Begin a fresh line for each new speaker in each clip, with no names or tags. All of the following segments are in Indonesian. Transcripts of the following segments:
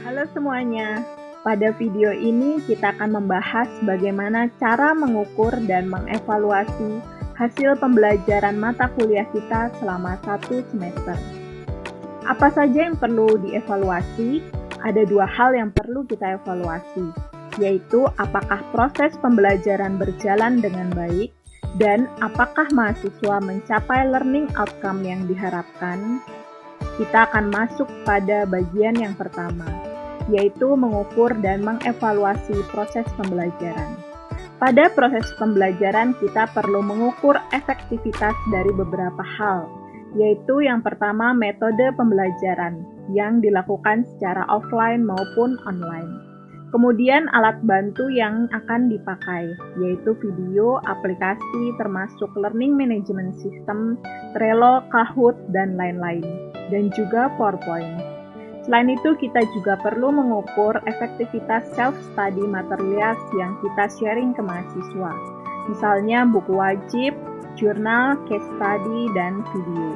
Halo semuanya, pada video ini kita akan membahas bagaimana cara mengukur dan mengevaluasi hasil pembelajaran mata kuliah kita selama 1 semester. Apa saja yang perlu dievaluasi? Ada 2 hal yang perlu kita evaluasi, yaitu apakah proses pembelajaran berjalan dengan baik dan apakah mahasiswa mencapai learning outcome yang diharapkan. Kita akan masuk pada bagian yang pertama, yaitu mengukur dan mengevaluasi proses pembelajaran. Pada proses pembelajaran, kita perlu mengukur efektivitas dari beberapa hal, yaitu yang pertama metode pembelajaran yang dilakukan secara offline maupun online. Kemudian alat bantu yang akan dipakai, yaitu video, aplikasi termasuk Learning Management System, Trello, Kahoot, dan lain-lain, dan juga PowerPoint. Selain itu, kita juga perlu mengukur efektivitas self-study materials yang kita sharing ke mahasiswa, misalnya buku wajib, jurnal, case study, dan video.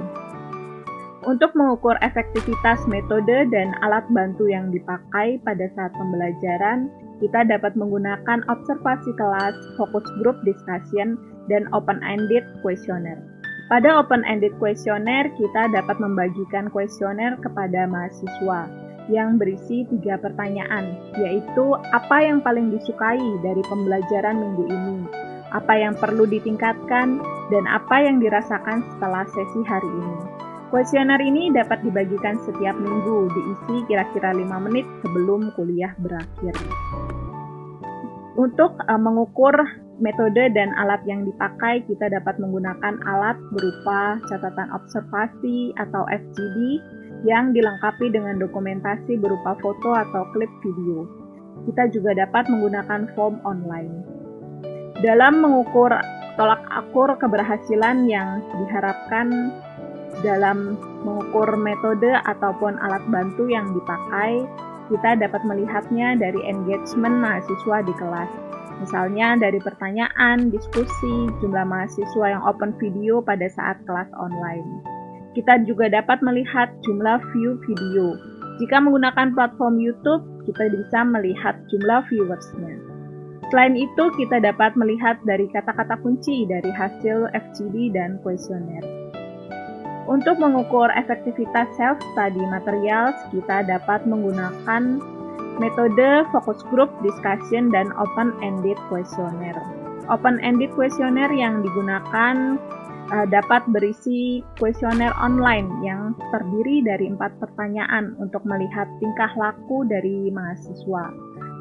Untuk mengukur efektivitas metode dan alat bantu yang dipakai pada saat pembelajaran, kita dapat menggunakan observasi kelas, focus group discussion, dan open-ended questionnaire. Pada open-ended questionnaire, kita dapat membagikan kuesioner kepada mahasiswa yang berisi 3 pertanyaan, yaitu apa yang paling disukai dari pembelajaran minggu ini, apa yang perlu ditingkatkan, dan apa yang dirasakan setelah sesi hari ini. Kuesioner ini dapat dibagikan setiap minggu, diisi kira-kira 5 menit sebelum kuliah berakhir. Untuk mengukur metode dan alat yang dipakai, kita dapat menggunakan alat berupa catatan observasi atau FGD yang dilengkapi dengan dokumentasi berupa foto atau klip video. Kita juga dapat menggunakan form online. Dalam mengukur tolak ukur keberhasilan yang diharapkan dalam mengukur metode ataupun alat bantu yang dipakai, kita dapat melihatnya dari engagement mahasiswa di kelas. Misalnya dari pertanyaan, diskusi, jumlah mahasiswa yang open video pada saat kelas online. Kita juga dapat melihat jumlah view video. Jika menggunakan platform YouTube, kita bisa melihat jumlah viewersnya. Selain itu, kita dapat melihat dari kata-kata kunci dari hasil FGD dan kuesioner. Untuk mengukur efektivitas self-study materials, kita dapat menggunakan metode focus group discussion dan open-ended questionnaire. Open-ended questionnaire yang digunakan dapat berisi kuesioner online yang terdiri dari 4 pertanyaan untuk melihat tingkah laku dari mahasiswa,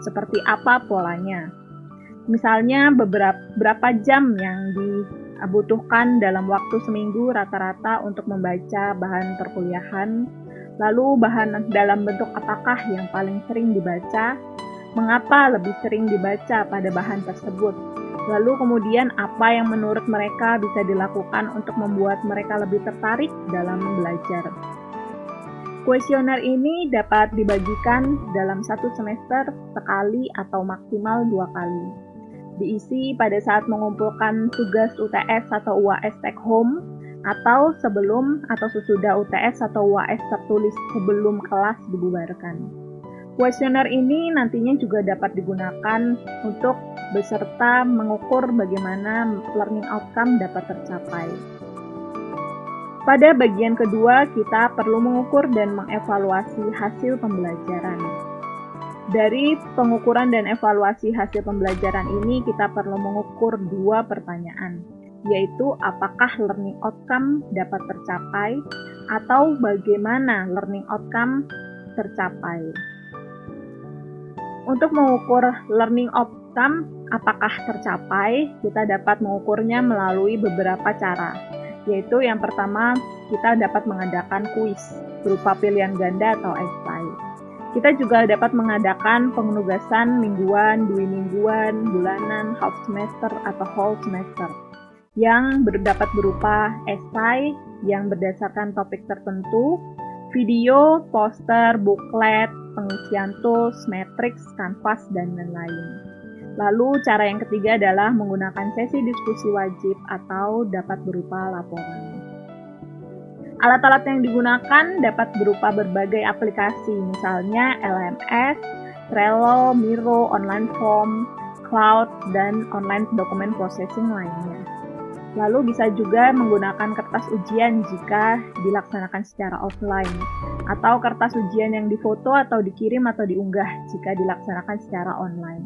seperti apa polanya. Misalnya berapa jam yang dibutuhkan dalam waktu seminggu rata-rata untuk membaca bahan perkuliahan, lalu bahan dalam bentuk apakah yang paling sering dibaca, mengapa lebih sering dibaca pada bahan tersebut, lalu kemudian apa yang menurut mereka bisa dilakukan untuk membuat mereka lebih tertarik dalam belajar. Kuesioner ini dapat dibagikan dalam 1 semester sekali atau maksimal 2 kali. Diisi pada saat mengumpulkan tugas UTS atau UAS take home, atau sebelum atau sesudah UTS atau UAS tertulis sebelum kelas dibubarkan. Kuesioner ini nantinya juga dapat digunakan untuk beserta mengukur bagaimana learning outcome dapat tercapai. Pada bagian kedua, kita perlu mengukur dan mengevaluasi hasil pembelajaran. Dari pengukuran dan evaluasi hasil pembelajaran ini, kita perlu mengukur 2 pertanyaan, yaitu apakah learning outcome dapat tercapai atau bagaimana learning outcome tercapai. Untuk mengukur learning outcome apakah tercapai, kita dapat mengukurnya melalui beberapa cara, yaitu yang pertama, kita dapat mengadakan kuis berupa pilihan ganda atau essay. Kita juga dapat mengadakan penugasan mingguan, 2 mingguan, bulanan, half semester, atau whole semester yang dapat berupa esai yang berdasarkan topik tertentu, video, poster, booklet, pengisian tools, matrix, kanvas, dan lain-lain. Lalu cara yang ketiga adalah menggunakan sesi diskusi wajib atau dapat berupa laporan. Alat-alat yang digunakan dapat berupa berbagai aplikasi, misalnya LMS, Trello, Miro, online form, cloud, dan online document processing lainnya. Lalu bisa juga menggunakan kertas ujian jika dilaksanakan secara offline, atau kertas ujian yang difoto atau dikirim atau diunggah jika dilaksanakan secara online.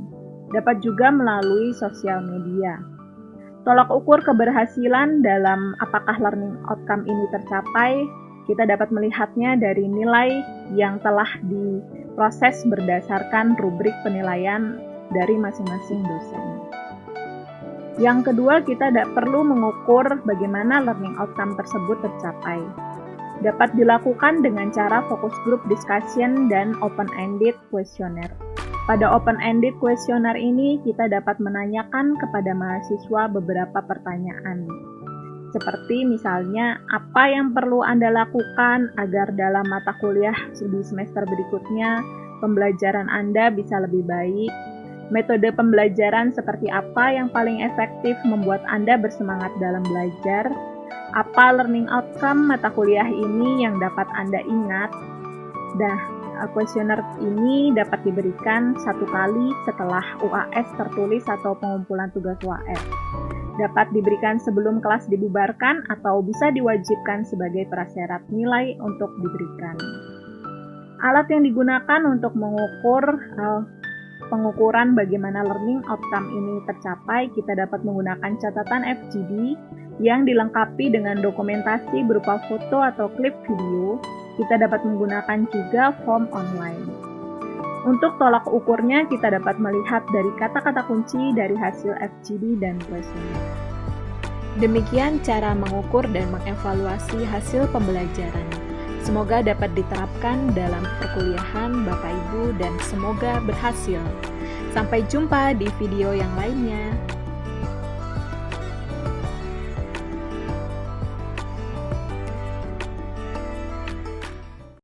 Dapat juga melalui sosial media. Tolak ukur keberhasilan dalam apakah learning outcome ini tercapai, kita dapat melihatnya dari nilai yang telah diproses berdasarkan rubrik penilaian dari masing-masing dosen. Yang kedua, kita perlu mengukur bagaimana learning outcome tersebut tercapai. Dapat dilakukan dengan cara focus group discussion dan open-ended questionnaire. Pada open-ended questionnaire ini, kita dapat menanyakan kepada mahasiswa beberapa pertanyaan. Seperti misalnya, apa yang perlu Anda lakukan agar dalam mata kuliah di semester berikutnya, pembelajaran Anda bisa lebih baik? Metode pembelajaran seperti apa yang paling efektif membuat Anda bersemangat dalam belajar? Apa learning outcome mata kuliah ini yang dapat Anda ingat? Kuesioner ini dapat diberikan 1 kali setelah UAS tertulis atau pengumpulan tugas UAS. Dapat diberikan sebelum kelas dibubarkan atau bisa diwajibkan sebagai prasyarat nilai untuk diberikan. Alat yang digunakan untuk mengukur pengukuran bagaimana learning outcome ini tercapai, kita dapat menggunakan catatan FGD yang dilengkapi dengan dokumentasi berupa foto atau klip video. Kita dapat menggunakan juga form online. Untuk tolak ukurnya, kita dapat melihat dari kata-kata kunci dari hasil FGD dan kuesioner.
Demikian cara mengukur dan mengevaluasi hasil pembelajaran. Semoga dapat diterapkan dalam perkuliahan Bapak Ibu dan semoga berhasil. Sampai jumpa di video yang lainnya.